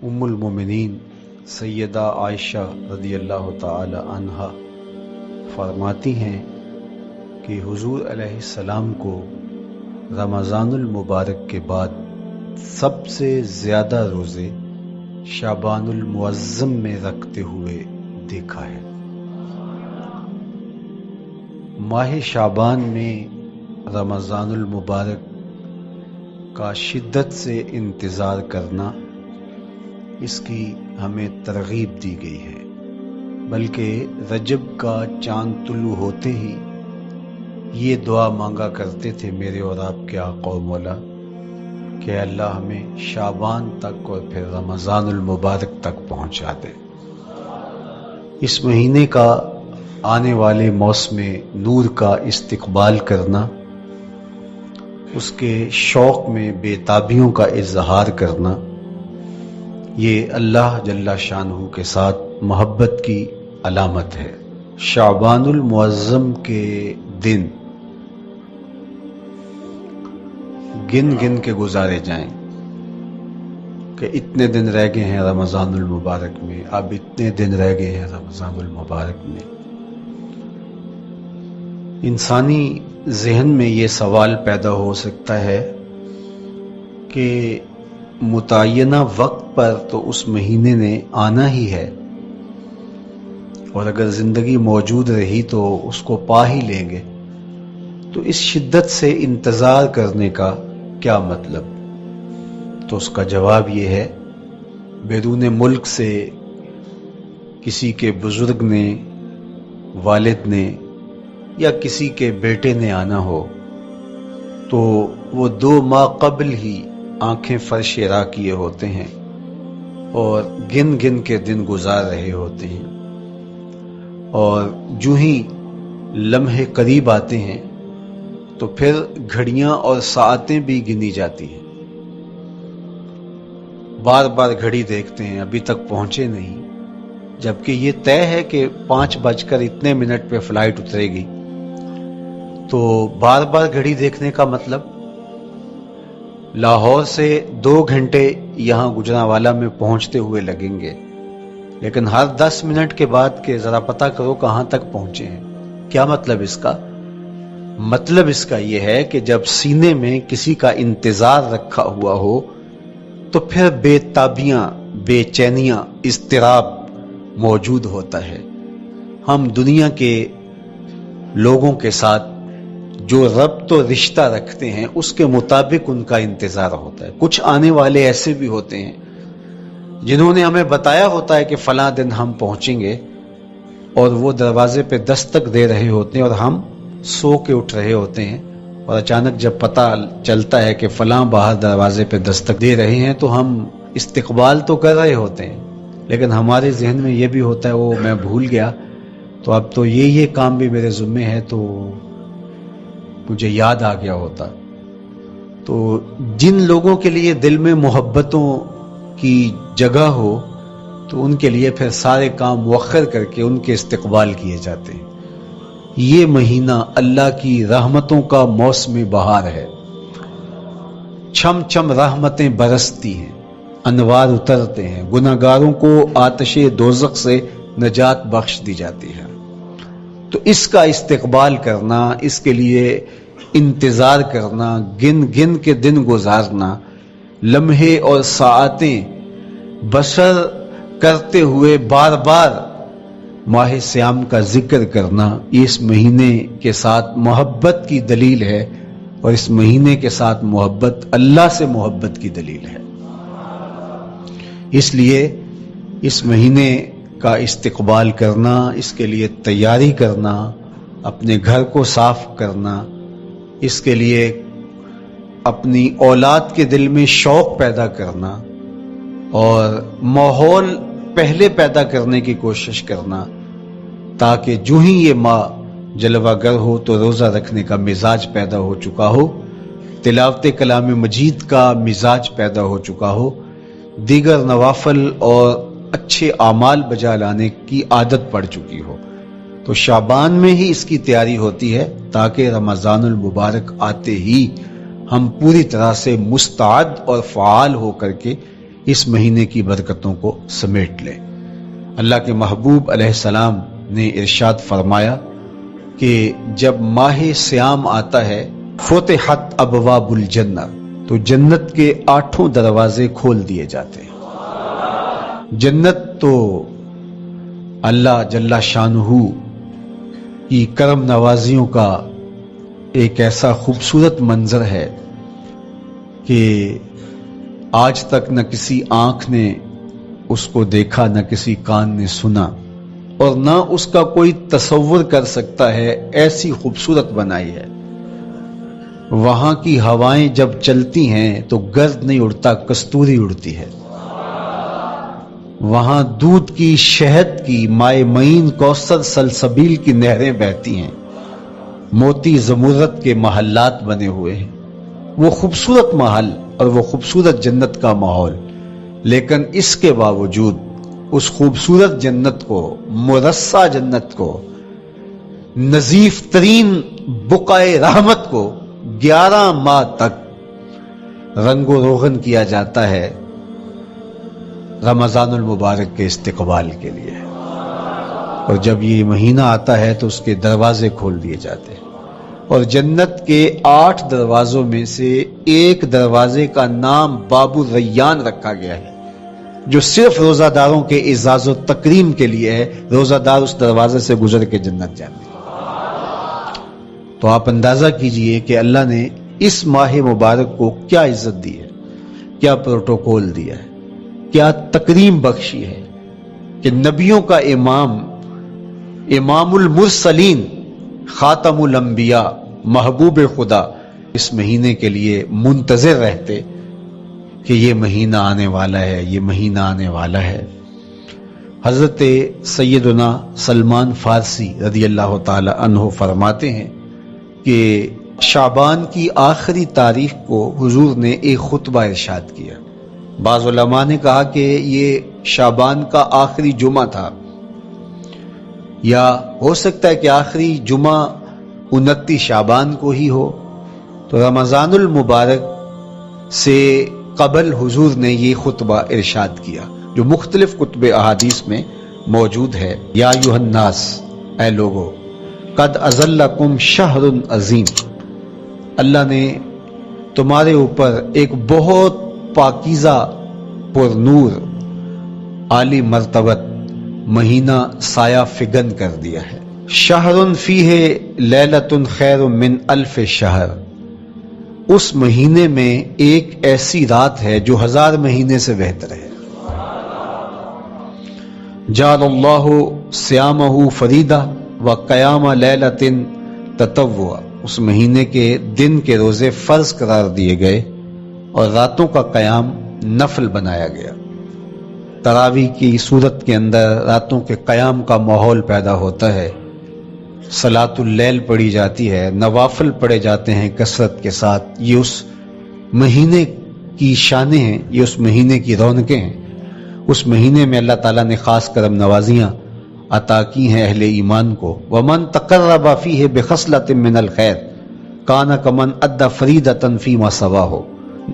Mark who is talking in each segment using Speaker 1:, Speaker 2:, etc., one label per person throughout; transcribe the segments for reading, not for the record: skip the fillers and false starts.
Speaker 1: ام المومنین سیدہ عائشہ رضی اللہ تعالی عنہا فرماتی ہیں کہ حضور علیہ السلام کو رمضان المبارک کے بعد سب سے زیادہ روزے شعبان المعظم میں رکھتے ہوئے دیکھا ہے۔ ماہ شعبان میں رمضان المبارک کا شدت سے انتظار کرنا، اس کی ہمیں ترغیب دی گئی ہے، بلکہ رجب کا چاند طلوع ہوتے ہی یہ دعا مانگا کرتے تھے میرے اور آپ کے آقا و مولا کہ اللہ ہمیں شعبان تک اور پھر رمضان المبارک تک پہنچا دے۔ اس مہینے کا آنے والے موسم نور کا استقبال کرنا، اس کے شوق میں بے تابیوں کا اظہار کرنا، یہ اللہ جل شانہ کے ساتھ محبت کی علامت ہے۔ شعبان المعظم کے دن گن گن کے گزارے جائیں کہ اتنے دن رہ گئے ہیں رمضان المبارک میں، اب اتنے دن رہ گئے ہیں رمضان المبارک میں۔ انسانی ذہن میں یہ سوال پیدا ہو سکتا ہے کہ متعینہ وقت پر تو اس مہینے نے آنا ہی ہے، اور اگر زندگی موجود رہی تو اس کو پا ہی لیں گے، تو اس شدت سے انتظار کرنے کا کیا مطلب؟ تو اس کا جواب یہ ہے، بیرون ملک سے کسی کے بزرگ نے، والد نے یا کسی کے بیٹے نے آنا ہو تو وہ 2 ماہ قبل ہی آنکھیں فرش راہ کیے ہوتے ہیں اور گن گن کے دن گزار رہے ہوتے ہیں، اور جو ہی لمحے قریب آتے ہیں تو پھر گھڑیاں اور ساعتیں بھی گنی جاتی ہیں، بار بار گھڑی دیکھتے ہیں، ابھی تک پہنچے نہیں، جبکہ یہ طے ہے کہ 5:02 پہ فلائٹ اترے گی۔ تو بار بار گھڑی دیکھنے کا مطلب لاہور سے 2 گھنٹے یہاں گجرانوالہ میں پہنچتے ہوئے لگیں گے، لیکن ہر 10 منٹ کے بعد کہ ذرا پتہ کرو کہاں تک پہنچے ہیں۔ کیا مطلب اس کا؟ مطلب اس کا یہ ہے کہ جب سینے میں کسی کا انتظار رکھا ہوا ہو تو پھر بے تابیاں، بے چینیاں، اضطراب موجود ہوتا ہے۔ ہم دنیا کے لوگوں کے ساتھ جو ربط و رشتہ رکھتے ہیں اس کے مطابق ان کا انتظار ہوتا ہے۔ کچھ آنے والے ایسے بھی ہوتے ہیں جنہوں نے ہمیں بتایا ہوتا ہے کہ فلاں دن ہم پہنچیں گے، اور وہ دروازے پہ دستک دے رہے ہوتے ہیں اور ہم سو کے اٹھ رہے ہوتے ہیں، اور اچانک جب پتہ چلتا ہے کہ فلاں باہر دروازے پہ دستک دے رہے ہیں تو ہم استقبال تو کر رہے ہوتے ہیں، لیکن ہمارے ذہن میں یہ بھی ہوتا ہے وہ میں بھول گیا، تو اب تو یہ کام بھی میرے ذمے ہے، تو مجھے یاد آ گیا ہوتا۔ تو جن لوگوں کے لیے دل میں محبتوں کی جگہ ہو تو ان کے لیے پھر سارے کام مؤخر کر کے ان کے استقبال کیے جاتے ہیں۔ یہ مہینہ اللہ کی رحمتوں کا موسم بہار ہے، چھم چھم رحمتیں برستی ہیں، انوار اترتے ہیں، گناہگاروں کو آتش دوزخ سے نجات بخش دی جاتی ہے۔ تو اس کا استقبال کرنا، اس کے لیے انتظار کرنا، گن گن کے دن گزارنا، لمحے اور ساعتیں بسر کرتے ہوئے بار بار ماہ سیام کا ذکر کرنا، یہ اس مہینے کے ساتھ محبت کی دلیل ہے، اور اس مہینے کے ساتھ محبت اللہ سے محبت کی دلیل ہے۔ اس لیے اس مہینے کا استقبال کرنا، اس کے لیے تیاری کرنا، اپنے گھر کو صاف کرنا، اس کے لیے اپنی اولاد کے دل میں شوق پیدا کرنا اور ماحول پہلے پیدا کرنے کی کوشش کرنا، تاکہ جو ہی یہ ماہ جلوہ گر ہو تو روزہ رکھنے کا مزاج پیدا ہو چکا ہو، تلاوت کلام مجید کا مزاج پیدا ہو چکا ہو، دیگر نوافل اور اچھے اعمال بجا لانے کی عادت پڑ چکی ہو۔ تو شعبان میں ہی اس کی تیاری ہوتی ہے تاکہ رمضان المبارک آتے ہی ہم پوری طرح سے مستعد اور فعال ہو کر کے اس مہینے کی برکتوں کو سمیٹ لیں۔ اللہ کے محبوب علیہ السلام نے ارشاد فرمایا کہ جب ماہ سیام آتا ہے فتحت ابواب الجنہ، تو جنت کے 8 دروازے کھول دیے جاتے ہیں۔ جنت تو اللہ جل شانہ کی کرم نوازیوں کا ایک ایسا خوبصورت منظر ہے کہ آج تک نہ کسی آنکھ نے اس کو دیکھا، نہ کسی کان نے سنا، اور نہ اس کا کوئی تصور کر سکتا ہے، ایسی خوبصورت بنائی ہے۔ وہاں کی ہوائیں جب چلتی ہیں تو گرد نہیں اڑتا، کستوری اڑتی ہے۔ وہاں دودھ کی، شہد کی، مائے معین، کوثر، سلسبیل کی نہریں بہتی ہیں۔ موتی زمرد کے محلات بنے ہوئے ہیں۔ وہ خوبصورت محل اور وہ خوبصورت جنت کا ماحول، لیکن اس کے باوجود اس خوبصورت جنت کو، مرصع جنت کو، نظیف ترین بقعۂ رحمت کو 11 ماہ تک رنگ و روغن کیا جاتا ہے رمضان المبارک کے استقبال کے لیے، اور جب یہ مہینہ آتا ہے تو اس کے دروازے کھول دیے جاتے ہیں، اور جنت کے 8 دروازوں میں سے ایک دروازے کا نام باب الریان رکھا گیا ہے، جو صرف روزہ داروں کے اعزاز و تکریم کے لیے ہے۔ روزہ دار اس دروازے سے گزر کے جنت جاتے ہیں۔ تو آپ اندازہ کیجئے کہ اللہ نے اس ماہ مبارک کو کیا عزت دی ہے، کیا پروٹوکول دیا ہے، کیا تکریم بخشی ہے کہ نبیوں کا امام، امام المرسلین، خاتم الانبیاء، محبوب خدا اس مہینے کے لیے منتظر رہتے کہ یہ مہینہ آنے والا ہے، یہ مہینہ آنے والا ہے۔ حضرت سیدنا سلمان فارسی رضی اللہ تعالی عنہ فرماتے ہیں کہ شعبان کی آخری تاریخ کو حضور نے ایک خطبہ ارشاد کیا۔ بعض علماء نے کہا کہ یہ شعبان کا آخری جمعہ تھا، یا ہو سکتا ہے کہ آخری جمعہ 29 شعبان کو ہی ہو۔ تو رمضان المبارک سے قبل حضور نے یہ خطبہ ارشاد کیا، جو مختلف کتب احادیث میں موجود ہے۔ یا ایھا الناس، اے لوگو، قد اظلکم شہر عظیم، اللہ نے تمہارے اوپر ایک بہت پاکیزہ، پر نور، عالی مرتبت مہینہ سایہ فگن کر دیا ہے۔ شہر فیہ لیلۃ خیر من 1000 شہر، اس مہینے میں ایک ایسی رات ہے جو 1000 مہینے سے بہتر ہے۔ جعل اللہ صیامہ فریدہ وقیام لیلۃ تطوع، اس مہینے کے دن کے روزے فرض قرار دیے گئے اور راتوں کا قیام نفل بنایا گیا۔ تراویح کی صورت کے اندر راتوں کے قیام کا ماحول پیدا ہوتا ہے، صلاۃ اللیل پڑھی جاتی ہے، نوافل پڑھے جاتے ہیں کثرت کے ساتھ۔ یہ اس مہینے کی شانیں ہیں، یہ اس مہینے کی رونقیں ہیں۔ اس مہینے میں اللہ تعالیٰ نے خاص کرم نوازیاں عطا کی ہیں اہل ایمان کو۔ وَمَن تَقَرَّبَ فِيهِ بِخَصْلَةٍ مِّنَ الْخَيْرِ كَانَ كَمَنْ أَدَّى فَرِيضَةً فِيمَا سَوَاهُ،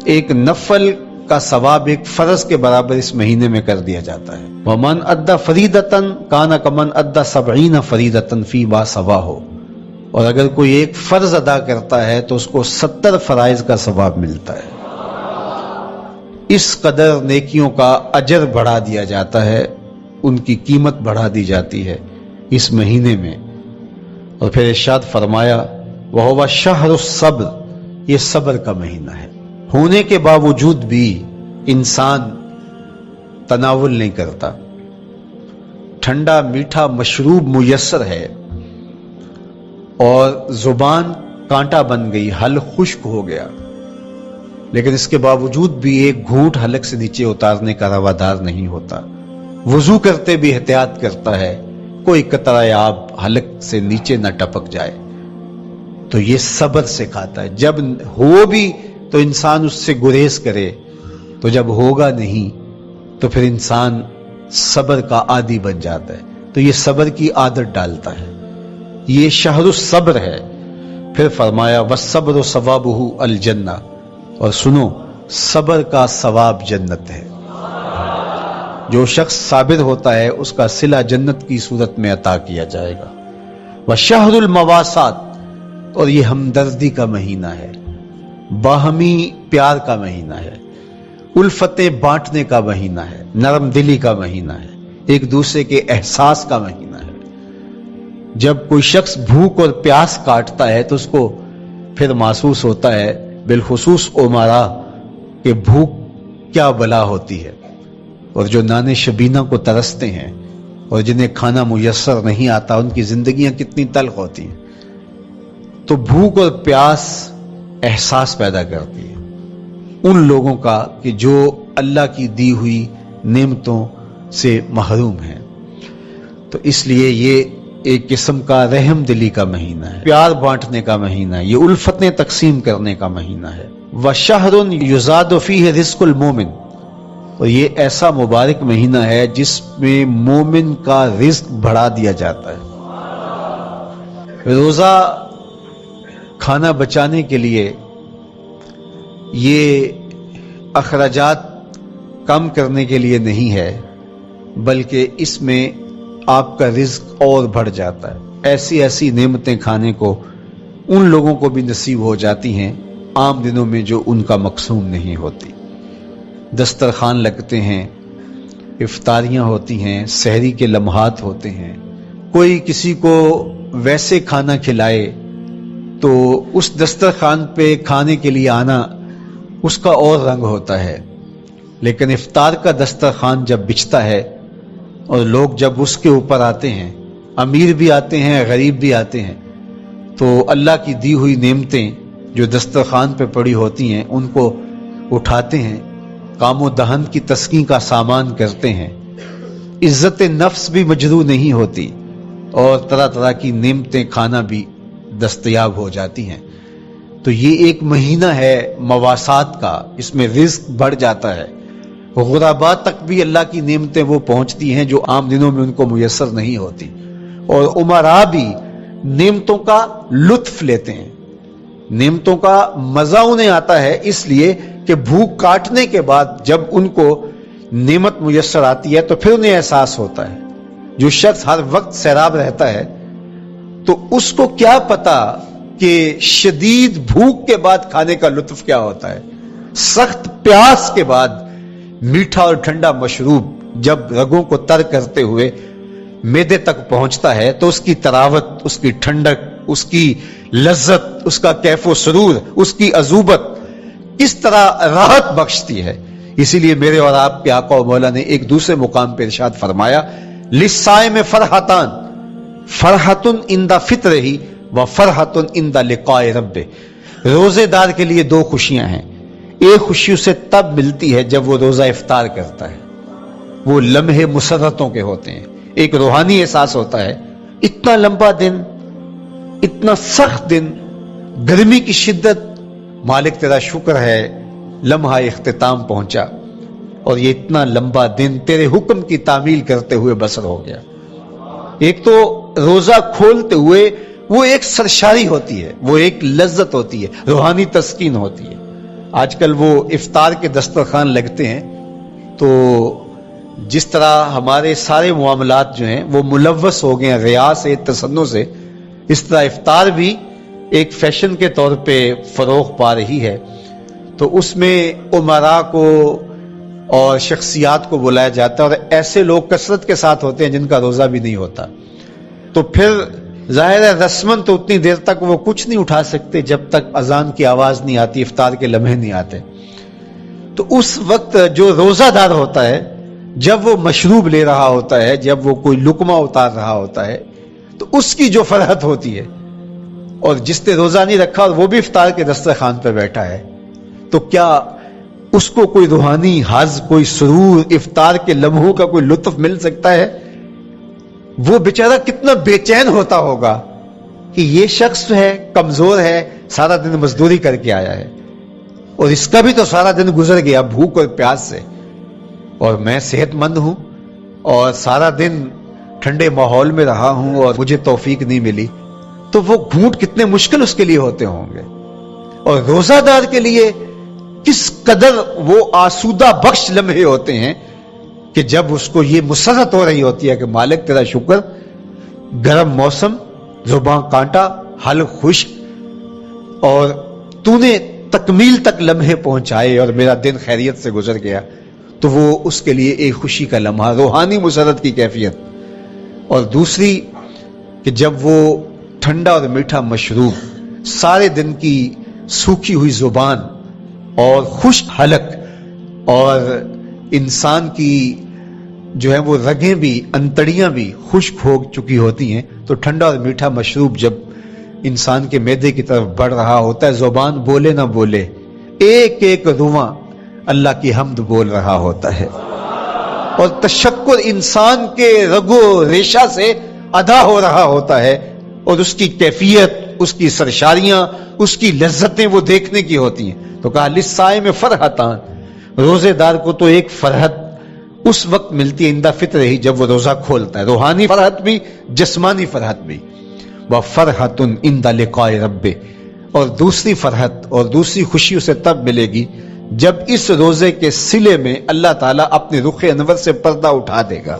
Speaker 1: ایک نفل کا ثواب ایک فرض کے برابر اس مہینے میں کر دیا جاتا ہے۔ وَمَنْ أَدَّى فَرِيضَةً كَانَ كَمَنْ أَدَّى 70 فَرِيضَةً فِيمَا سَوَاهُ، اور اگر کوئی ایک فرض ادا کرتا ہے تو اس کو 70 فرائض کا ثواب ملتا ہے۔ اس قدر نیکیوں کا اجر بڑھا دیا جاتا ہے، ان کی قیمت بڑھا دی جاتی ہے اس مہینے میں۔ اور پھر ارشاد فرمایا وَهُوَ شَهْرُ الصَّبْرِ، یہ صبر کا مہینہ ہے۔ ہونے کے باوجود بھی انسان تناول نہیں کرتا، ٹھنڈا میٹھا مشروب میسر ہے اور زبان کانٹا بن گئی، حلق خشک ہو گیا، لیکن اس کے باوجود بھی ایک گھونٹ حلق سے نیچے اتارنے کا روادار نہیں ہوتا۔ وضو کرتے بھی احتیاط کرتا ہے کوئی قطرہ آب حلق سے نیچے نہ ٹپک جائے۔ تو یہ صبر سکھاتا ہے، جب ہو بھی تو انسان اس سے گریز کرے، تو جب ہوگا نہیں تو پھر انسان صبر کا عادی بن جاتا ہے، تو یہ صبر کی عادت ڈالتا ہے۔ یہ شہر الصبر ہے۔ پھر فرمایا وَالصَّبْرُ ثوابُهُ الجنہ، اور سنو صبر کا ثواب جنت ہے۔ جو شخص صابر ہوتا ہے اس کا صلہ جنت کی صورت میں عطا کیا جائے گا۔ وشہر المواسات، اور یہ ہمدردی کا مہینہ ہے، باہمی پیار کا مہینہ ہے، الفتیں بانٹنے کا مہینہ ہے، نرم دلی کا مہینہ ہے، ایک دوسرے کے احساس کا مہینہ ہے۔ جب کوئی شخص بھوک اور پیاس کاٹتا ہے تو اس کو پھر محسوس ہوتا ہے، بالخصوص امراء، کہ بھوک کیا بلا ہوتی ہے، اور جو نان شبینہ کو ترستے ہیں اور جنہیں کھانا میسر نہیں آتا ان کی زندگیاں کتنی تلخ ہوتی ہیں۔ تو بھوک اور پیاس احساس پیدا کرتی ہے ان لوگوں کا کہ جو اللہ کی دی ہوئی نعمتوں سے محروم ہیں۔ تو اس لیے یہ ایک قسم کا رحم دلی کا مہینہ ہے، پیار بانٹنے کا مہینہ ہے، یہ الفتیں تقسیم کرنے کا مہینہ ہے۔ وَشَهْرٌ يُزَادُ فِيهِ رِزْقُ الْمُؤْمِنِ، اور یہ ایسا مبارک مہینہ ہے جس میں مومن کا رزق بڑھا دیا جاتا ہے۔ روزہ کھانا بچانے کے لیے، یہ اخراجات کم کرنے کے لیے نہیں ہے، بلکہ اس میں آپ کا رزق اور بڑھ جاتا ہے۔ ایسی ایسی نعمتیں کھانے کو ان لوگوں کو بھی نصیب ہو جاتی ہیں عام دنوں میں جو ان کا مقسوم نہیں ہوتی۔ دسترخوان لگتے ہیں، افطاریاں ہوتی ہیں، سحری کے لمحات ہوتے ہیں، کوئی کسی کو ویسے کھانا کھلائے تو اس دسترخوان پہ کھانے کے لیے آنا اس کا اور رنگ ہوتا ہے۔ لیکن افطار کا دسترخوان جب بچھتا ہے اور لوگ جب اس کے اوپر آتے ہیں، امیر بھی آتے ہیں، غریب بھی آتے ہیں، تو اللہ کی دی ہوئی نعمتیں جو دسترخوان پہ پڑی ہوتی ہیں ان کو اٹھاتے ہیں، کام و دہن کی تسکین کا سامان کرتے ہیں، عزت نفس بھی مجروح نہیں ہوتی اور طرح طرح کی نعمتیں کھانا بھی دستیاب ہو جاتی ہیں۔ تو یہ ایک مہینہ ہے مواسات کا، اس میں رزق بڑھ جاتا ہے، غرباء تک بھی اللہ کی نعمتیں وہ پہنچتی ہیں جو عام دنوں میں ان کو میسر نہیں ہوتی، اور امراء بھی نعمتوں کا لطف لیتے ہیں، نعمتوں کا مزہ انہیں آتا ہے، اس لیے کہ بھوک کاٹنے کے بعد جب ان کو نعمت میسر آتی ہے تو پھر انہیں احساس ہوتا ہے۔ جو شخص ہر وقت سیراب رہتا ہے تو اس کو کیا پتا کہ شدید بھوک کے بعد کھانے کا لطف کیا ہوتا ہے، سخت پیاس کے بعد میٹھا اور ٹھنڈا مشروب جب رگوں کو تر کرتے ہوئے معدے تک پہنچتا ہے تو اس کی تراوت، اس کی ٹھنڈک، اس کی لذت، اس کا کیف و سرور، اس کی عذوبت اس طرح راحت بخشتی ہے۔ اسی لیے میرے اور آپ کے آقا و مولا نے ایک دوسرے مقام پہ ارشاد فرمایا، للصائم فرحتان، فرحت عند فطرہ و فرحت عند لقاء ربہ۔ روزے دار کے لیے دو خوشیاں ہیں، ایک خوشی اسے تب ملتی ہے جب وہ روزہ افطار کرتا ہے، وہ لمحے مسرتوں کے ہوتے ہیں، ایک روحانی احساس ہوتا ہے، اتنا لمبا دن، اتنا سخت دن، گرمی کی شدت، مالک تیرا شکر ہے لمحہ اختتام پہنچا اور یہ اتنا لمبا دن تیرے حکم کی تعمیل کرتے ہوئے بسر ہو گیا۔ ایک تو روزہ کھولتے ہوئے وہ ایک سرشاری ہوتی ہے، وہ ایک لذت ہوتی ہے، روحانی تسکین ہوتی ہے۔ آج کل وہ افطار کے دسترخوان لگتے ہیں تو جس طرح ہمارے سارے معاملات جو ہیں وہ ملوث ہو گئے ہیں ریا سے، تصنع سے، اس طرح افطار بھی ایک فیشن کے طور پہ فروغ پا رہی ہے۔ تو اس میں امراء کو اور شخصیات کو بلایا جاتا ہے اور ایسے لوگ کثرت کے ساتھ ہوتے ہیں جن کا روزہ بھی نہیں ہوتا، تو پھر ظاہر ہے رسمن تو اتنی دیر تک وہ کچھ نہیں اٹھا سکتے جب تک اذان کی آواز نہیں آتی، افطار کے لمحے نہیں آتے۔ تو اس وقت جو روزہ دار ہوتا ہے جب وہ مشروب لے رہا ہوتا ہے، جب وہ کوئی لقمہ اتار رہا ہوتا ہے، تو اس کی جو فرحت ہوتی ہے، اور جس نے روزہ نہیں رکھا اور وہ بھی افطار کے دسترخوان پہ بیٹھا ہے، تو کیا اس کو کوئی روحانی حظ، کوئی سرور، افطار کے لمحوں کا کوئی لطف مل سکتا ہے؟ وہ بیچارہ کتنا بے چین ہوتا ہوگا کہ یہ شخص ہے کمزور ہے، سارا دن مزدوری کر کے آیا ہے اور اس کا بھی تو سارا دن گزر گیا بھوک اور پیاس سے، اور میں صحت مند ہوں اور سارا دن ٹھنڈے ماحول میں رہا ہوں اور مجھے توفیق نہیں ملی، تو وہ گھونٹ کتنے مشکل اس کے لیے ہوتے ہوں گے۔ اور روزہ دار کے لیے کس قدر وہ آسودہ بخش لمحے ہوتے ہیں کہ جب اس کو یہ مسرت ہو رہی ہوتی ہے کہ مالک تیرا شکر، گرم موسم، زبان کانٹا، حلق خشک، اور تو نے تکمیل تک لمحے پہنچائے اور میرا دن خیریت سے گزر گیا، تو وہ اس کے لیے ایک خوشی کا لمحہ، روحانی مسرت کی کیفیت۔ اور دوسری کہ جب وہ ٹھنڈا اور میٹھا مشروب، سارے دن کی سوکھی ہوئی زبان اور خشک حلق، اور انسان کی جو ہے وہ رگیں بھی، انتڑیاں بھی خشک ہو چکی ہوتی ہیں، تو ٹھنڈا اور میٹھا مشروب جب انسان کے معدے کی طرف بڑھ رہا ہوتا ہے، زبان بولے نہ بولے، ایک ایک رواں اللہ کی حمد بول رہا ہوتا ہے، اور تشکر انسان کے رگو ریشہ سے ادا ہو رہا ہوتا ہے، اور اس کی کیفیت، اس کی سرشاریاں، اس کی لذتیں وہ دیکھنے کی ہوتی ہیں۔ تو کہا للصائم فرحتان، روزے دار کو تو ایک فرحت اس وقت ملتی ہے اندہ فطر ہی جب وہ روزہ کھولتا ہے، روحانی فرحت بھی، جسمانی فرحت بھی۔ وَفَرْحَةٌ عِنْدَ لِقَاءِ رَبِّهِ، اور دوسری فرحت اور دوسری خوشی اسے تب ملے گی جب اس روزے کے صلے میں اللہ تعالیٰ اپنے رخ انور سے پردہ اٹھا دے گا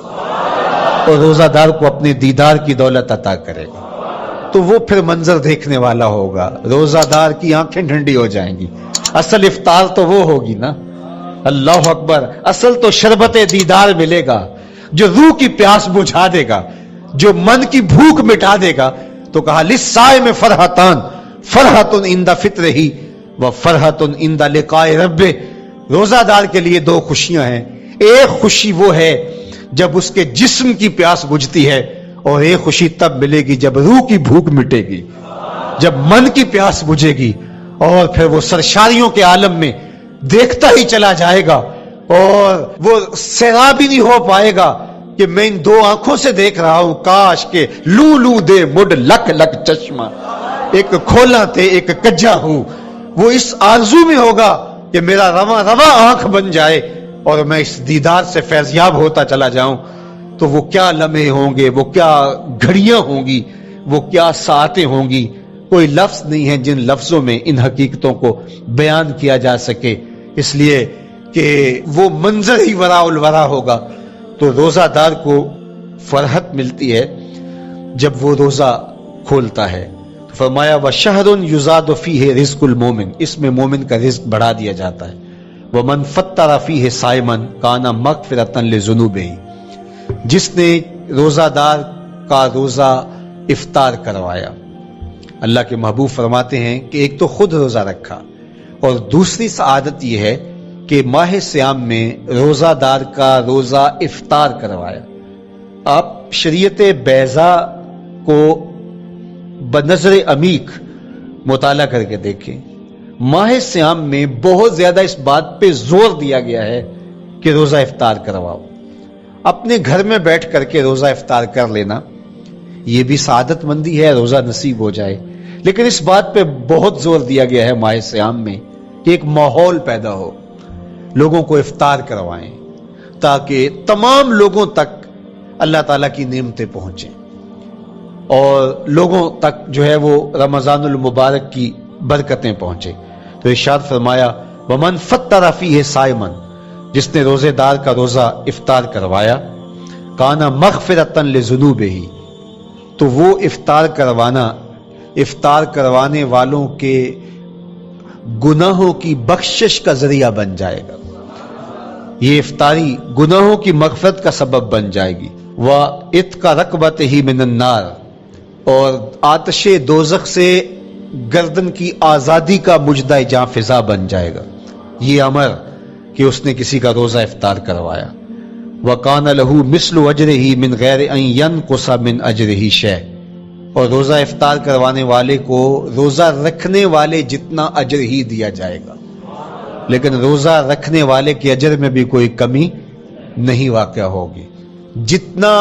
Speaker 1: اور روزہ دار کو اپنے دیدار کی دولت عطا کرے گا، تو وہ پھر منظر دیکھنے والا ہوگا، روزہ دار کی آنکھیں ٹھنڈی ہو جائیں گی۔ اصل افطار تو وہ ہوگی نا، اللہ اکبر، اصل تو شربت دیدار ملے گا جو روح کی پیاس بجھا دے گا، جو من کی بھوک مٹا دے گا۔ تو کہا للصائم فرحتان، فرحۃ عند فطرہ وفرحۃ عند لقاء ربہ، روزہ دار کے لیے دو خوشیاں ہیں، ایک خوشی وہ ہے جب اس کے جسم کی پیاس بجھتی ہے، اور ایک خوشی تب ملے گی جب روح کی بھوک مٹے گی، جب من کی پیاس بجھے گی، اور پھر وہ سرشاریوں کے عالم میں دیکھتا ہی چلا جائے گا، اور وہ سیراب ہی نہیں ہو پائے گا کہ میں ان دو آنکھوں سے دیکھ رہا ہوں، کاش کے لو لو دے مڈ لک لک چشمہ، ایک کھولا تے ایک کجا ہوں۔ وہ اس آرزو میں ہوگا کہ میرا رواں رواں آنکھ بن جائے اور میں اس دیدار سے فیضیاب ہوتا چلا جاؤں۔ تو وہ کیا لمحے ہوں گے، وہ کیا گھڑیاں ہوں گی، وہ کیا ساعتیں ہوں گی، کوئی لفظ نہیں ہے جن لفظوں میں ان حقیقتوں کو بیان کیا جا سکے، اس لیے کہ وہ منظر ہی وراء الورا ہوگا۔ تو روزہ دار کو فرحت ملتی ہے جب وہ روزہ کھولتا ہے۔ فرمایا وَشَهْرٌ يُزَادُ فِيهِ رِزْقُ الْمُؤْمِنِ، اس میں مومن کا رزق بڑھا دیا جاتا ہے۔ وَمَنْ فَطَّرَ فِيهِ صَائِمًا كَانَ مَغْفِرَةً لِذُنُوبِهِ، جس نے روزہ دار کا روزہ افطار کروایا۔ اللہ کے محبوب فرماتے ہیں کہ ایک تو خود روزہ رکھا، اور دوسری سعادت یہ ہے کہ ماہ سیام میں روزہ دار کا روزہ افطار کروایا۔ آپ شریعت بیضاء کو بنظر عمیق مطالعہ کر کے دیکھیں، ماہ سیام میں بہت زیادہ اس بات پہ زور دیا گیا ہے کہ روزہ افطار کرواؤ۔ اپنے گھر میں بیٹھ کر کے روزہ افطار کر لینا یہ بھی سعادت مندی ہے، روزہ نصیب ہو جائے، لیکن اس بات پہ بہت زور دیا گیا ہے ماہ سیام میں کہ ایک ماحول پیدا ہو، لوگوں کو افطار کروائیں تاکہ تمام لوگوں تک اللہ تعالیٰ کی نعمتیں پہنچیں، اور لوگوں تک جو ہے وہ رمضان المبارک کی برکتیں پہنچے۔ تو ارشاد فرمایا وَمَنْ فَطَّرَ فِيهِ صَائِمًا، جس نے روزے دار کا روزہ افطار کروایا، کَانَ مَغْفِرَةً لِذُنُوبِهِ، تو وہ افطار کروانے والوں کے گناہوں کی بخشش کا ذریعہ بن جائے گا، یہ افطاری گناہوں کی مغفرت کا سبب بن جائے گی۔ وَإِتْقَ رَقْبَتِهِ مِنَ النَّارِ، اور آتش دوزخ سے گردن کی آزادی کا مجدہ جاں فضا بن جائے گا یہ امر کہ اس نے کسی کا روزہ افطار کروایا۔ وَقَانَ لَهُ مِثْلُ أَجْرِهِ مِنْ غَيْرِ أَنْ يَنْقُصَ مِنْ أَجْرِهِ شَيْءٌ، اور روزہ افطار کروانے والے کو روزہ رکھنے والے جتنا اجر ہی دیا جائے گا، لیکن روزہ رکھنے والے کے اجر میں بھی کوئی کمی نہیں واقع ہوگی۔ جتنا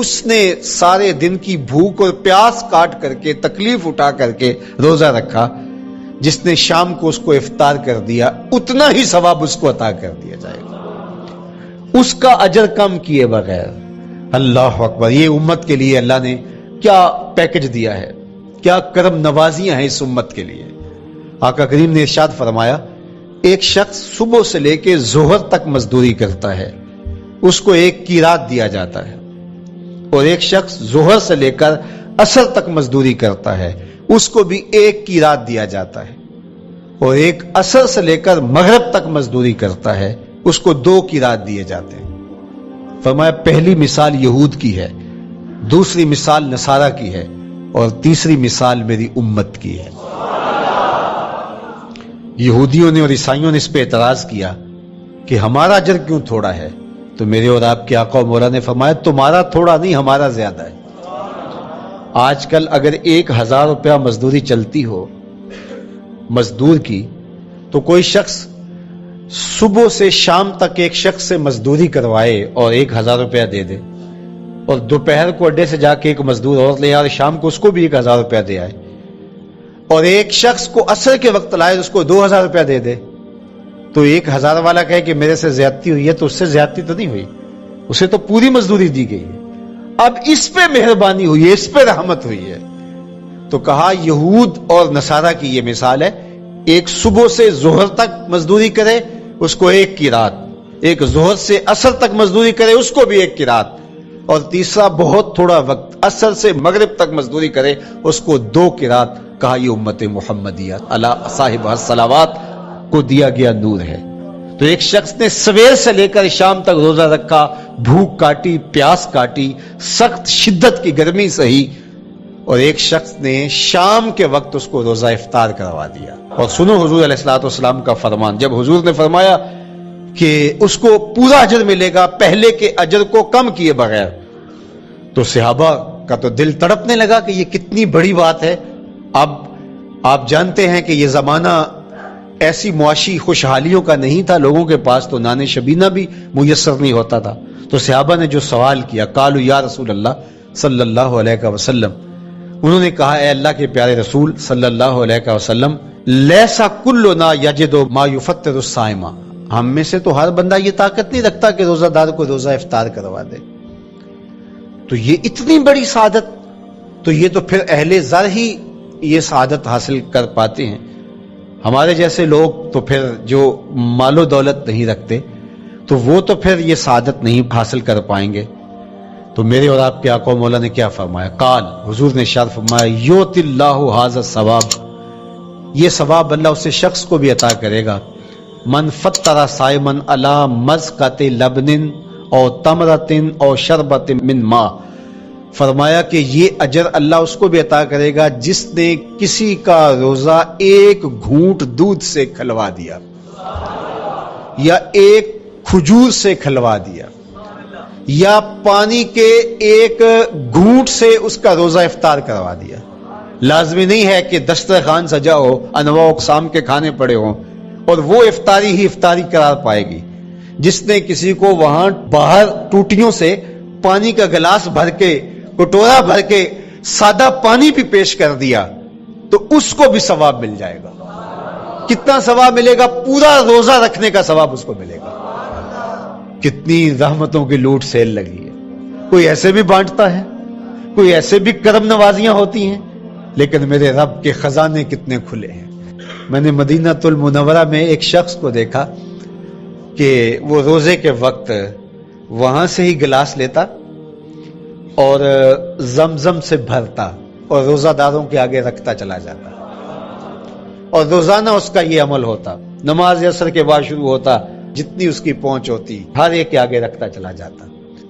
Speaker 1: اس نے سارے دن کی بھوک اور پیاس کاٹ کر کے، تکلیف اٹھا کر کے روزہ رکھا، جس نے شام کو اس کو افطار کر دیا، اتنا ہی ثواب اس کو عطا کر دیا جائے گا، اس کا اجر کم کیے بغیر۔ اللہ اکبر، یہ امت کے لیے اللہ نے کیا پیکج دیا ہے، کیا کرم نوازیاں ہیں اس امت کے لیے۔ آقا کریم نے ارشاد فرمایا ایک شخص صبح سے لے کے ظہر تک مزدوری کرتا ہے، اس کو 1 قیراط دیا جاتا ہے، اور ایک شخص ظہر سے لے کر عصر تک مزدوری کرتا ہے، اس کو بھی 1 قیراط دیا جاتا ہے، اور ایک عصر سے لے کر مغرب تک مزدوری کرتا ہے، اس کو 2 قیراط دیے جاتے ہیں۔ فرمایا پہلی مثال یہود کی ہے، دوسری مثال نصارہ کی ہے، اور تیسری مثال میری امت کی ہے۔ یہودیوں نے اور عیسائیوں نے اس پہ اعتراض کیا کہ ہمارا اجر کیوں تھوڑا ہے؟ تو میرے اور آپ کے آقا و مولا نے فرمایا تمہارا تھوڑا نہیں، ہمارا زیادہ ہے۔ آج کل اگر 1000 روپیہ مزدوری چلتی ہو مزدور کی، تو کوئی شخص صبح سے شام تک ایک شخص سے مزدوری کروائے اور 1000 روپیہ دے دے، اور دوپہر کو اڈے سے جا کے ایک مزدور اور لے آئے اور شام کو اس کو بھی 1000 روپیہ دے آئے، اور ایک شخص کو عصر کے وقت لائے اس کو 2000 روپیہ دے دے، تو 1000 والا کہے کہ میرے سے زیادتی ہوئی ہے، تو اس سے زیادتی تو نہیں ہوئی، اسے تو پوری مزدوری دی گئی ہے، اب اس پہ مہربانی ہوئی ہے، اس پہ رحمت ہوئی ہے۔ تو کہا یہود اور نصارہ کی یہ مثال ہے، ایک صبح سے ظہر تک مزدوری کرے اس کو 1 قیراط، ایک ظہر سے عصر تک مزدوری کرے اس کو بھی 1 قیراط، اور تیسرا بہت تھوڑا وقت عصر سے مغرب تک مزدوری کرے اس کو 2 قیراط۔ کہا یہ امت محمدیہ اللہ صاحب الصلوات کو دیا گیا نور ہے۔ تو ایک شخص نے سویر سے لے کر شام تک روزہ رکھا، بھوک کاٹی، پیاس کاٹی، سخت شدت کی گرمی سہی، اور ایک شخص نے شام کے وقت اس کو روزہ افطار کروا دیا۔ اور سنو حضور علیہ الصلوۃ والسلام کا فرمان، جب حضور نے فرمایا کہ اس کو پورا اجر ملے گا پہلے کے اجر کو کم کیے بغیر، تو صحابہ کا تو دل تڑپنے لگا کہ یہ کتنی بڑی بات ہے۔ اب آپ جانتے ہیں کہ یہ زمانہ ایسی معاشی خوشحالیوں کا نہیں تھا، لوگوں کے پاس تو نان شبینہ بھی میسر نہیں ہوتا تھا، تو صحابہ نے جو سوال کیا، قالوا یا رسول اللہ صلی اللہ علیہ وسلم، انہوں نے کہا اے اللہ کے پیارے رسول صلی اللہ علیہ وسلم، لیسا کلنا یجد ما یفطر الصائم، ہم میں سے تو ہر بندہ یہ طاقت نہیں رکھتا کہ روزہ دار کو روزہ افطار کروا دے، تو یہ اتنی بڑی سعادت، تو یہ تو پھر اہل زر ہی یہ سعادت حاصل کر پاتے ہیں، ہمارے جیسے لوگ تو پھر جو مال و دولت نہیں رکھتے تو وہ تو پھر یہ سعادت نہیں حاصل کر پائیں گے۔ تو میرے اور آپ کے آقا و مولا نے کیا فرمایا؟ قال، حضور نے ارشاد فرمایا یؤتی اللہ ھذا الثواب، یہ ثواب اللہ اسے شخص کو بھی عطا کرے گا، من فطر صائما علی مزقۃ لبن او تمرۃ او شربۃ من ماء، فرمایا کہ یہ اجر اللہ اس کو بھی عطا کرے گا جس نے کسی کا روزہ 1 گھونٹ دودھ سے کھلوا دیا، یا 1 کھجور سے کھلوا دیا، یا پانی کے 1 گھونٹ سے اس کا روزہ افطار کروا دیا۔ لازمی نہیں ہے کہ دسترخوان سجا ہو، انواع اقسام کے کھانے پڑے ہوں اور وہ افطاری ہی افطاری قرار پائے گی۔ جس نے کسی کو وہاں باہر ٹوٹیوں سے پانی کا گلاس بھر کے، کٹورا بھر کے سادہ پانی بھی پیش کر دیا تو اس کو بھی ثواب مل جائے گا۔ کتنا ثواب ملے گا؟ پورا روزہ رکھنے کا ثواب اس کو ملے گا۔ کتنی رحمتوں کی لوٹ سیل لگی ہے، کوئی ایسے بھی بانٹتا ہے، کوئی ایسے بھی کرم نوازیاں ہوتی ہیں، لیکن میرے رب کے خزانے کتنے کھلے ہیں۔ میں نے مدینہ المنورہ میں ایک شخص کو دیکھا کہ وہ روزے کے وقت وہاں سے ہی گلاس لیتا اور زمزم سے بھرتا اور روزہ داروں کے آگے رکھتا چلا جاتا، اور روزانہ اس کا یہ عمل ہوتا، نماز عصر کے بعد شروع ہوتا، جتنی اس کی پہنچ ہوتی ہر ایک کے آگے رکھتا چلا جاتا،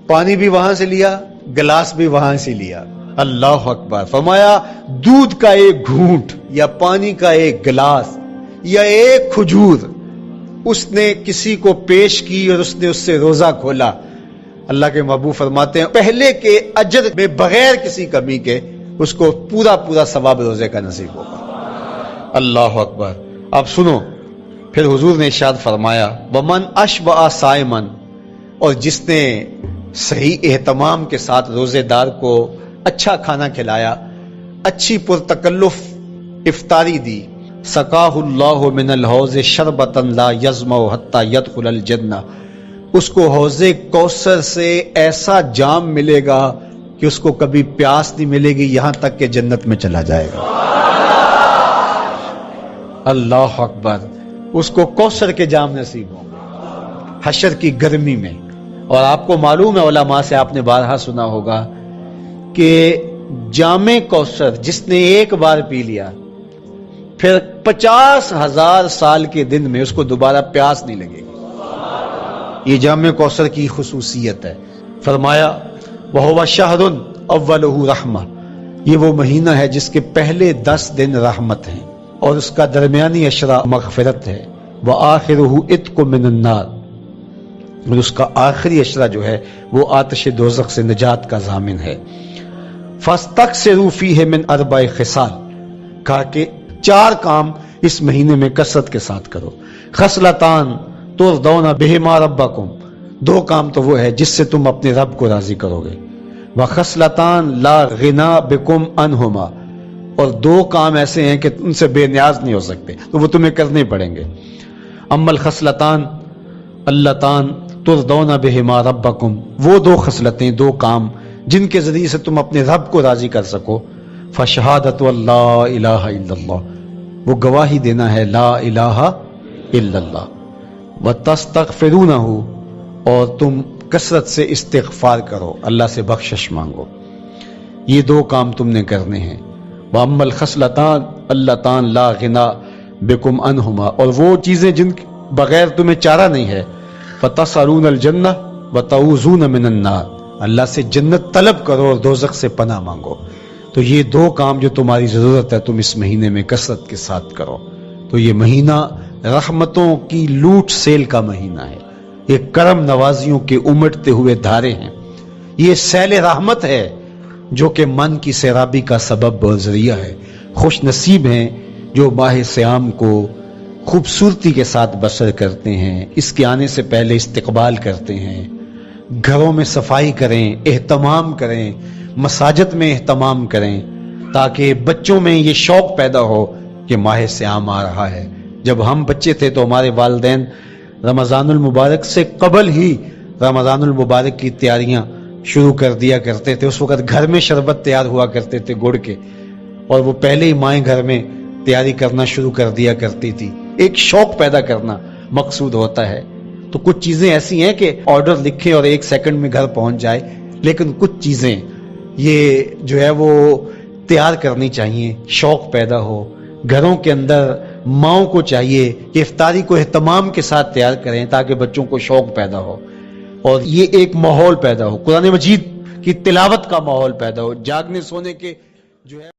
Speaker 1: پانی بھی وہاں سے لیا، گلاس بھی وہاں سے لیا۔ اللہ اکبر، فرمایا دودھ کا 1 گھونٹ یا پانی کا 1 گلاس یا 1 کھجور اس نے کسی کو پیش کی اور اس نے اس سے روزہ کھولا، اللہ کے محبوب فرماتے ہیں پہلے کے اجر میں بغیر کسی کمی کے اس کو پورا پورا ثواب روزے کا نصیب ہوگا۔ اللہ اکبر۔ اب سنو، پھر حضور نے ارشاد فرمایا ومن اشبع صائما، اور جس نے صحیح اہتمام کے ساتھ روزے دار کو اچھا کھانا کھلایا، اچھی پرتکلف افطاری دی، سقاہ اللہ من الحوض شربتا لا یظمأ حتی یدخل الجنہ، اس کو حوض کوثر سے ایسا جام ملے گا کہ اس کو کبھی پیاس نہیں ملے گی یہاں تک کہ جنت میں چلا جائے گا۔ اللہ اکبر، اس کو کوثر کے جام نصیب ہوں گے حشر کی گرمی میں، اور آپ کو معلوم ہے، علماء سے آپ نے بارہا سنا ہوگا کہ جام کوثر جس نے ایک بار پی لیا پھر 50,000 سال کے دن میں اس کو دوبارہ پیاس نہیں لگے گی۔ یہ جام کوثر کی خصوصیت ہے۔ فرمایا وَهُوَ شَهْرٌ أَوَّلُهُ رَحْمَةٌ، یہ وہ مہینہ ہے جس کے پہلے 10 دن رحمت ہیں اور اس کا درمیانی عشرہ مغفرت ہے، وَآخِرُهُ عِتْقٌ مِّنَ النَّارِ، اور اس کا آخری عشرہ جو ہے وہ آتش دوزخ سے نجات کا ضامن ہے۔ فَاسْتَكْثِرُوا فِيهِ مِنْ 4 خصال، کہا کہ 4 کام اس مہینے میں کثرت کے ساتھ کرو۔ خصلتان ترضون بہما ربکم، 2 کام تو وہ ہے جس سے تم اپنے رب کو راضی کرو گے۔ وخصلتان لا غنا بکم عنہما، اور 2 کام ایسے ہیں کہ ان سے بے نیاز نہیں ہو سکتے تو وہ تمہیں کرنے پڑیں گے۔ اما الخصلتان اللتان ترضون بہما ربکم، وہ 2 خصلتیں، 2 کام جن کے ذریعے سے تم اپنے رب کو راضی کر سکو۔ فشہادت اللہ الہ الا اللہ، وہ گواہی دینا ہے لا الہ الا اللہ۔ وتستغفرونہ، اور تم کثرت سے استغفار کرو، اللہ سے بخشش مانگو۔ یہ 2 کام تم نے کرنے ہیں۔ وَأَمَّا الْخَصْلَتَانِ اللَّتَانِ لَا غِنَىٰ بِكُمْ عَنْهُمَا، اور وہ چیزیں جن بغیر تمہیں چارہ نہیں ہے۔ فَتَسْأَلُونَ الْجَنَّةَ وَتَعُوذُونَ مِنَ النَّارِ، اللہ سے جنت طلب کرو اور دوزخ سے پناہ مانگو۔ تو یہ 2 کام جو تمہاری ضرورت ہے تم اس مہینے میں کثرت کے ساتھ کرو۔ تو یہ مہینہ رحمتوں کی لوٹ سیل کا مہینہ ہے، یہ کرم نوازیوں کے امٹتے ہوئے دھارے ہیں، یہ سیل رحمت ہے جو کہ من کی سیرابی کا سبب اور ذریعہ ہے۔ خوش نصیب ہیں جو ماہ صیام کو خوبصورتی کے ساتھ بسر کرتے ہیں، اس کے آنے سے پہلے استقبال کرتے ہیں، گھروں میں صفائی کریں، اہتمام کریں، مساجد میں اہتمام کریں، تاکہ بچوں میں یہ شوق پیدا ہو کہ ماہ صیام آ رہا ہے۔ جب ہم بچے تھے تو ہمارے والدین رمضان المبارک سے قبل ہی رمضان المبارک کی تیاریاں شروع کر دیا کرتے تھے۔ اس وقت گھر میں شربت تیار ہوا کرتے تھے گڑ کے، اور وہ پہلے ہی مائیں گھر میں تیاری کرنا شروع کر دیا کرتی تھی۔ ایک شوق پیدا کرنا مقصود ہوتا ہے۔ تو کچھ چیزیں ایسی ہیں کہ آرڈر لکھیں اور 1 سیکنڈ میں گھر پہنچ جائے، لیکن کچھ چیزیں یہ جو ہے وہ تیار کرنی چاہیے، شوق پیدا ہو گھروں کے اندر۔ ماؤں کو چاہیے کہ افطاری کو اہتمام کے ساتھ تیار کریں تاکہ بچوں کو شوق پیدا ہو اور یہ ایک ماحول پیدا ہو، قرآن مجید کی تلاوت کا ماحول پیدا ہو، جاگنے سونے کے جو ہے